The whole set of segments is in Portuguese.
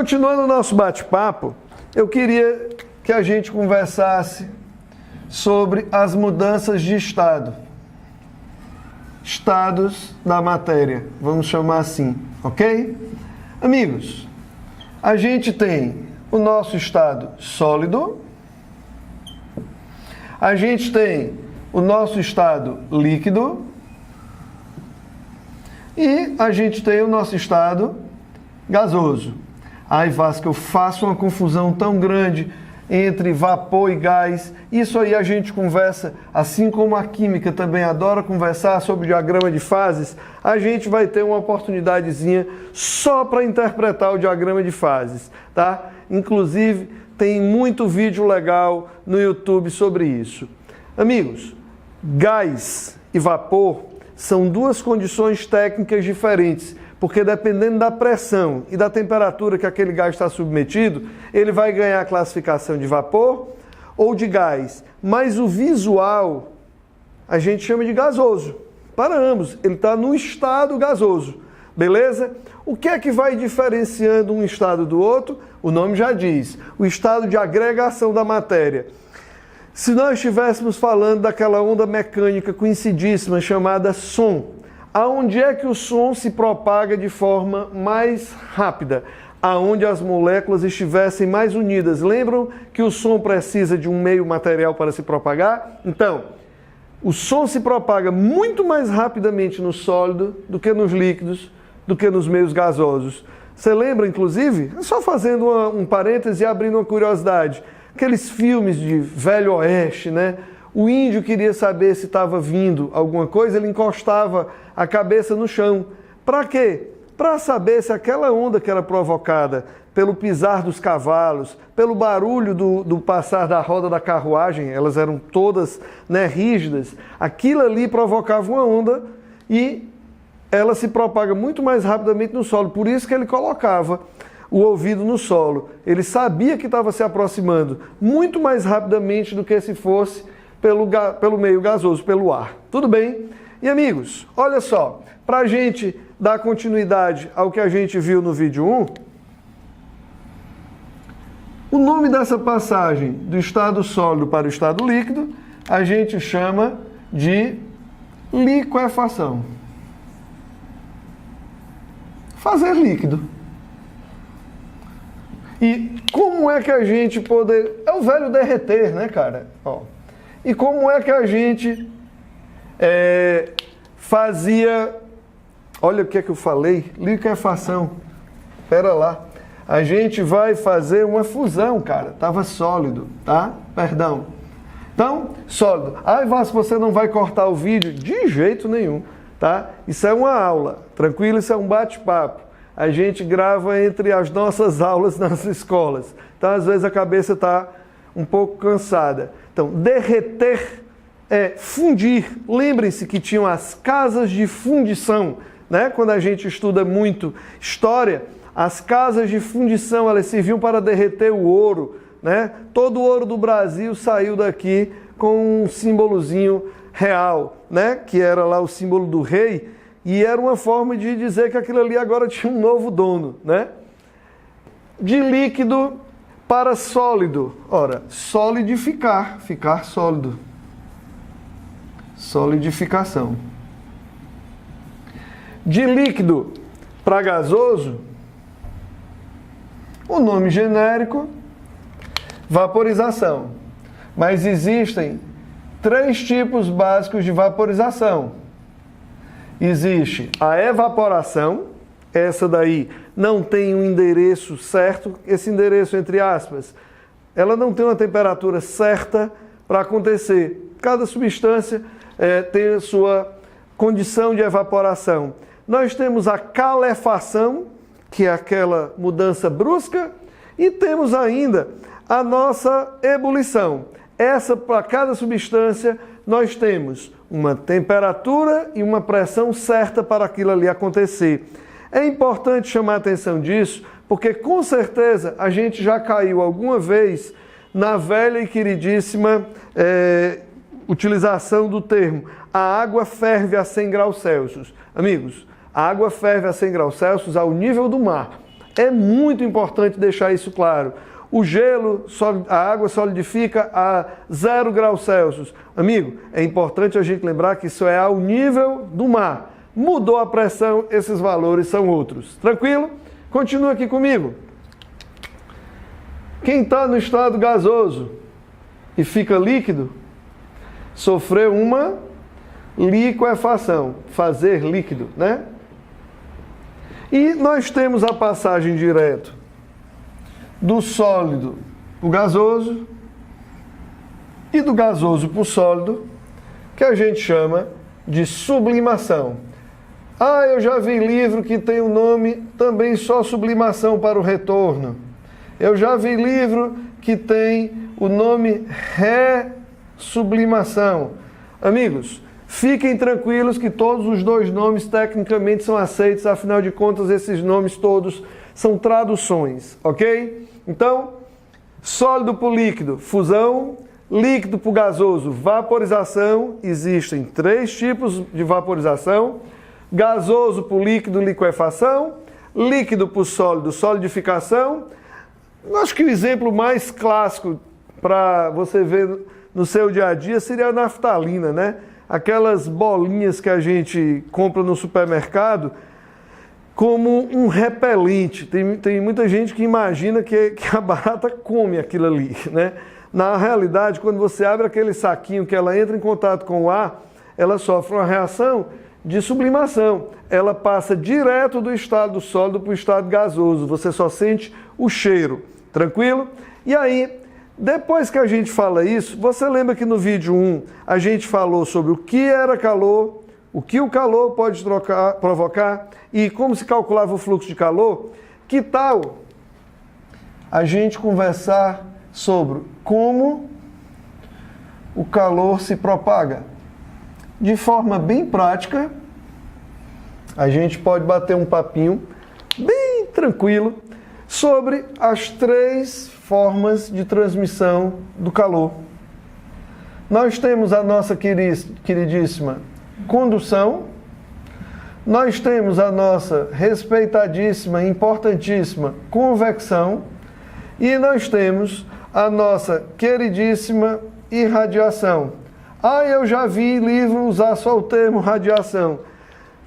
Continuando o nosso bate-papo, eu queria que a gente conversasse sobre as mudanças de estado. Estados da matéria, vamos chamar assim, ok? Amigos, a gente tem o nosso estado sólido, a gente tem o nosso estado líquido e a gente tem o nosso estado gasoso. Ai, Vasco, eu faço uma confusão tão grande entre vapor e gás. Isso aí a gente conversa, assim como a química também adora conversar sobre diagrama de fases, a gente vai ter uma oportunidadezinha só para interpretar o diagrama de fases, tá? Inclusive, tem muito vídeo legal no YouTube sobre isso. Amigos, gás e vapor são duas condições técnicas diferentes, porque dependendo da pressão e da temperatura que aquele gás está submetido, ele vai ganhar a classificação de vapor ou de gás. Mas o visual a gente chama de gasoso. Para ambos, ele está no estado gasoso. Beleza? O que é que vai diferenciando um estado do outro? O nome já diz, o estado de agregação da matéria. Se nós estivéssemos falando daquela onda mecânica conhecidíssima chamada som, aonde é que o som se propaga de forma mais rápida? Aonde as moléculas estivessem mais unidas. Lembram que o som precisa de um meio material para se propagar? Então, o som se propaga muito mais rapidamente no sólido do que nos líquidos, do que nos meios gasosos. Você lembra, inclusive, só fazendo um parêntese e abrindo uma curiosidade, aqueles filmes de Velho Oeste, né? O índio queria saber se estava vindo alguma coisa, ele encostava a cabeça no chão. Para quê? Para saber se aquela onda que era provocada pelo pisar dos cavalos, pelo barulho do passar da roda da carruagem, elas eram todas, né, rígidas, aquilo ali provocava uma onda e ela se propaga muito mais rapidamente no solo. Por isso que ele colocava o ouvido no solo. Ele sabia que estava se aproximando muito mais rapidamente do que se fosse pelo meio gasoso, pelo ar. Tudo bem? E amigos, olha só, para a gente dar continuidade ao que a gente viu no vídeo 1, o nome dessa passagem do estado sólido para o estado líquido, a gente chama de liquefação. Fazer líquido. E como é que a gente poder... É o velho derreter, né, cara? Ó. E como é que a gente fazia... Olha o que é que eu falei. Liquefação. Espera lá. A gente vai fazer uma fusão, cara. Estava sólido, tá? Perdão. Então, sólido. Ai, Vasco, você não vai cortar o vídeo? De jeito nenhum, tá? Isso é uma aula. Tranquilo? Isso é um bate-papo. A gente grava entre as nossas aulas nas escolas. Então, às vezes, a cabeça está um pouco cansada. Então, derreter é fundir. Lembrem-se que tinham as casas de fundição, né? Quando a gente estuda muito história, as casas de fundição, elas serviam para derreter o ouro, né? Todo o ouro do Brasil saiu daqui com um símbolozinho real, né? Que era lá o símbolo do rei. E era uma forma de dizer que aquilo ali agora tinha um novo dono, né? De líquido para sólido. Ora, solidificar, ficar sólido. Solidificação. De líquido para gasoso, o nome genérico, vaporização. Mas existem 3 tipos básicos de vaporização. Existe a evaporação, essa daí não tem um endereço certo, esse endereço entre aspas, ela não tem uma temperatura certa para acontecer. Cada substância tem a sua condição de evaporação. Nós temos a calefação, que é aquela mudança brusca, e temos ainda a nossa ebulição. Essa, para cada substância, nós temos uma temperatura e uma pressão certa para aquilo ali acontecer. É importante chamar a atenção disso, porque com certeza a gente já caiu alguma vez na velha e queridíssima utilização do termo a água ferve a 100 graus Celsius. Amigos, a água ferve a 100 graus Celsius ao nível do mar. É muito importante deixar isso claro. O gelo, a água solidifica a 0 graus Celsius. Amigo, é importante a gente lembrar que isso é ao nível do mar. Mudou a pressão, esses valores são outros. Tranquilo? Continua aqui comigo. Quem está no estado gasoso e fica líquido, sofreu uma liquefação, fazer líquido, né? E nós temos a passagem direto do sólido para o gasoso e do gasoso para o sólido, que a gente chama de sublimação. Ah, eu já vi livro que tem o nome também só sublimação para o retorno. Eu já vi livro que tem o nome ressublimação. Amigos, fiquem tranquilos que todos os dois nomes tecnicamente são aceitos, afinal de contas esses nomes todos são traduções, ok? Então, sólido para o líquido, fusão, líquido para o gasoso, vaporização. Existem 3 tipos de vaporização: gasoso para o líquido, liquefação; líquido para o sólido, solidificação. Acho que o exemplo mais clássico para você ver no seu dia a dia seria a naftalina, né? Aquelas bolinhas que a gente compra no supermercado como um repelente. Tem muita gente que imagina que a barata come aquilo ali, né? Na realidade, quando você abre aquele saquinho que ela entra em contato com o ar, ela sofre uma reação de sublimação. Ela passa direto do estado sólido para o estado gasoso. Você só sente o cheiro. Tranquilo? E aí, depois que a gente fala isso, você lembra que no vídeo 1 a gente falou sobre o que era calor, o que o calor pode provocar e como se calculava o fluxo de calor? Que tal a gente conversar sobre como o calor se propaga? De forma bem prática, a gente pode bater um papinho bem tranquilo sobre as 3 formas de transmissão do calor. Nós temos a nossa queridíssima condução, nós temos a nossa respeitadíssima, importantíssima convecção e nós temos a nossa queridíssima irradiação. Ah, eu já vi livro usar só o termo radiação.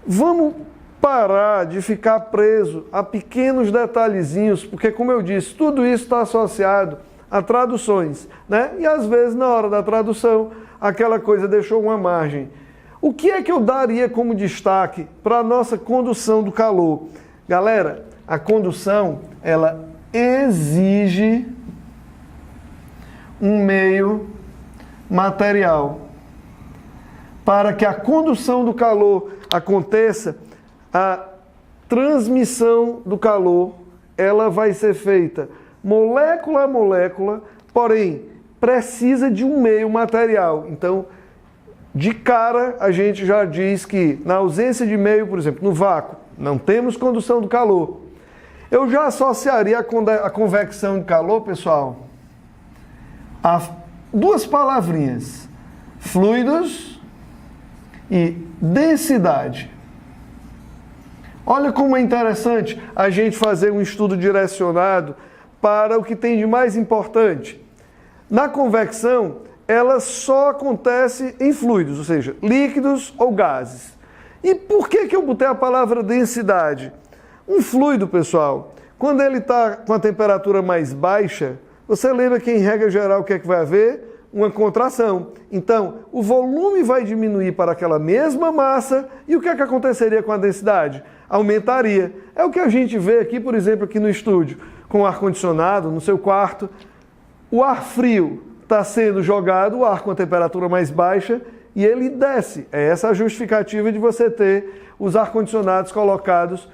Vamos parar de ficar preso a pequenos detalhezinhos, porque, como eu disse, tudo isso está associado a traduções, né? E às vezes, na hora da tradução, aquela coisa deixou uma margem. O que é que eu daria como destaque para a nossa condução do calor? Galera, a condução, ela exige um meio material. Para que a condução do calor aconteça, a transmissão do calor, ela vai ser feita molécula a molécula, porém, precisa de um meio material. Então, de cara, a gente já diz que na ausência de meio, por exemplo, no vácuo, não temos condução do calor. Eu já associaria a convecção de calor, pessoal, a 2 palavrinhas: fluidos e densidade. Olha como é interessante a gente fazer um estudo direcionado para o que tem de mais importante. Na convecção, ela só acontece em fluidos, ou seja, líquidos ou gases. E por que eu botei a palavra densidade? Um fluido, pessoal, quando ele está com a temperatura mais baixa, você lembra que em regra geral o que é que vai haver? Uma contração. Então, o volume vai diminuir para aquela mesma massa e o que é que aconteceria com a densidade? Aumentaria. É o que a gente vê aqui, por exemplo, aqui no estúdio, com o ar-condicionado no seu quarto. O ar frio está sendo jogado, o ar com a temperatura mais baixa, e ele desce. É essa a justificativa de você ter os ar-condicionados colocados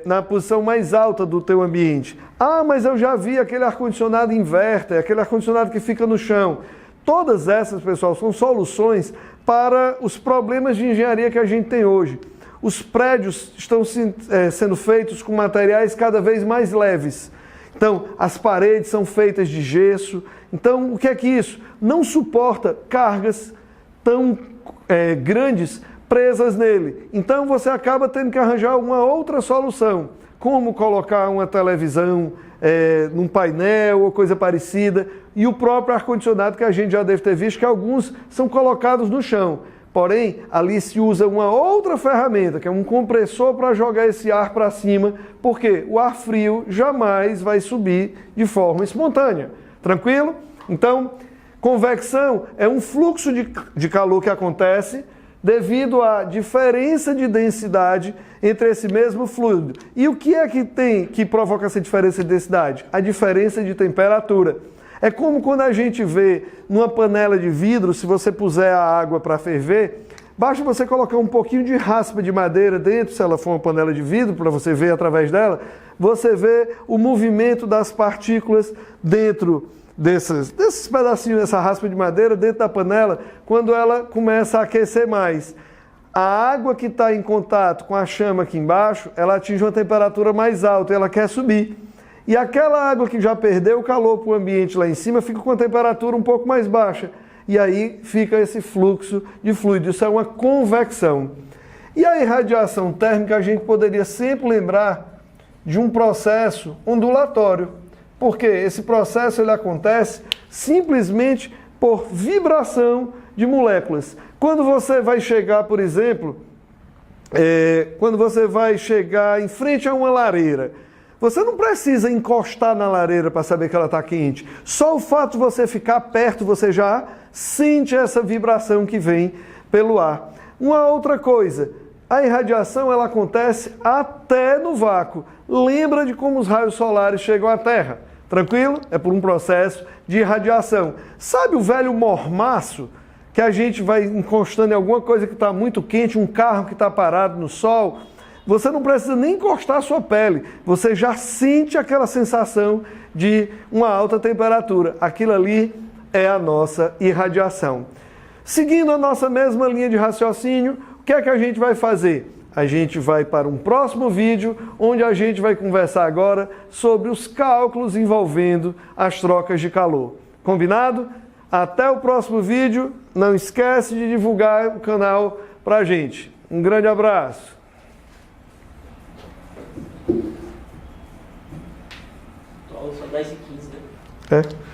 na posição mais alta do teu ambiente. Ah, mas eu já vi aquele ar-condicionado inverter, aquele ar-condicionado que fica no chão. Todas essas, pessoal, são soluções para os problemas de engenharia que a gente tem hoje. Os prédios estão sendo feitos com materiais cada vez mais leves. Então, as paredes são feitas de gesso. Então, o que é que isso? Não suporta cargas tão grandes presas nele. Então, você acaba tendo que arranjar uma outra solução. como colocar uma televisão num painel ou coisa parecida, e o próprio ar-condicionado que a gente já deve ter visto que alguns são colocados no chão. Porém, ali se usa uma outra ferramenta, que é um compressor para jogar esse ar para cima, porque o ar frio jamais vai subir de forma espontânea. Tranquilo? Então, convecção é um fluxo de calor que acontece devido à diferença de densidade entre esse mesmo fluido. E o que é que provoca essa diferença de densidade? A diferença de temperatura. É como quando a gente vê numa panela de vidro, se você puser a água para ferver, basta você colocar um pouquinho de raspa de madeira dentro, se ela for uma panela de vidro, para você ver através dela, você vê o movimento das partículas dentro desses pedacinhos dessa raspa de madeira, dentro da panela, quando ela começa a aquecer mais. A água que está em contato com a chama aqui embaixo, ela atinge uma temperatura mais alta e ela quer subir. E aquela água que já perdeu o calor para o ambiente lá em cima fica com a temperatura um pouco mais baixa. E aí fica esse fluxo de fluido. Isso é uma convecção. E a irradiação térmica a gente poderia sempre lembrar de um processo ondulatório. Porque esse processo ele acontece simplesmente por vibração de moléculas. Quando você vai chegar, por exemplo, quando você vai chegar em frente a uma lareira, você não precisa encostar na lareira para saber que ela está quente. Só o fato de você ficar perto, você já sente essa vibração que vem pelo ar. Uma outra coisa, a irradiação ela acontece até no vácuo. Lembra de como os raios solares chegam à Terra? Tranquilo? É por um processo de irradiação. Sabe o velho mormaço? Que a gente vai encostando em alguma coisa que está muito quente, um carro que está parado no sol? Você não precisa nem encostar a sua pele, você já sente aquela sensação de uma alta temperatura. Aquilo ali é a nossa irradiação. Seguindo a nossa mesma linha de raciocínio, o que é que a gente vai fazer? A gente vai para um próximo vídeo, onde a gente vai conversar agora sobre os cálculos envolvendo as trocas de calor. Combinado? Até o próximo vídeo. Não esquece de divulgar o canal para a gente. Um grande abraço. Só 10h15, né? É.